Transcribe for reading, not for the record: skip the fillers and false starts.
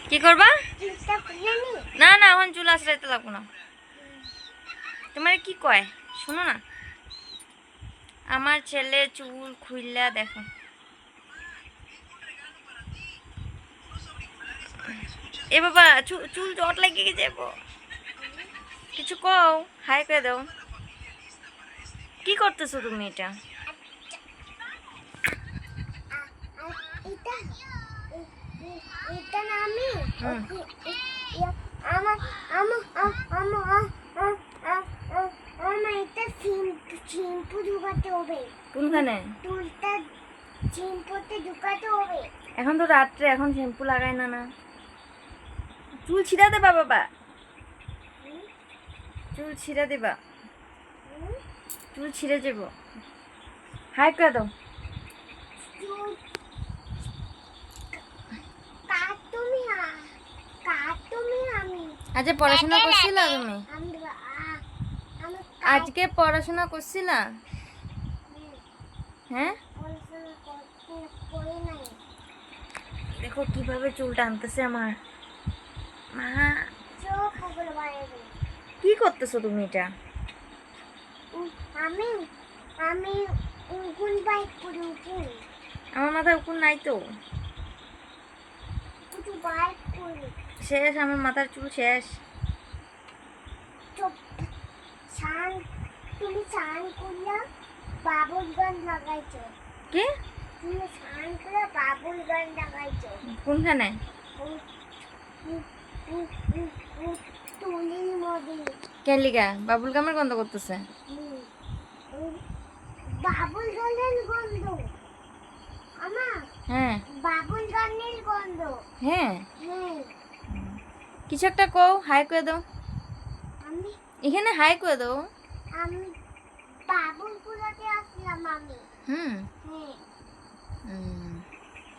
কি করবা? না না, এখন চুল আঁচড়াইতে লাগবো না। তোমার কি কয় শোনো না, আমার ছেলে চুল খুইলা দেখো। এ বাবা, চুল জট লাগিয়ে যাবো। কিছু কও, হাই করে দাও। কি করতেছো তুমি এটা? কোনখানে? এখন তো রাত্রে, এখন শ্যাম্পু লাগাই না। না, চুল ছিঁড়া দেবা বাবা, চুল ছিঁড়ে দেবা, চুল ছিঁড়ে যাব। হাই করে দাও। আজ পড়াশোনা করছিলা তুমি? আজকে পড়াশোনা করছিলা? হ্যাঁ, দেখো কিভাবে চুল টানতেছে আমার মা। কি করতেছো তুমি এটা? আমার মাথায় উকুন নাই তো। শেষ, আমার মাথার চুল শেষ। তুমি স্নান করলা, বাবুল গান লাগাইছো। কি? তুমি স্নান করে বাবুল গান লাগাইছো। কোনখানে? তুলির মধ্যে। কেলিগা বাবুল গামের গন্ধ করতেছে? বাবুল গানের গন্ধ। আমার হ্যাঁ বাবুল গানের গন্ধ। হ্যাঁ, হ্যাঁ, কিছু একটা কও, হাই করে দাও। আমি এখানে হাই করে দাও। আমি বাবুল গুলাতে আসলাম আমি। হুম। হ্যাঁ। হুম।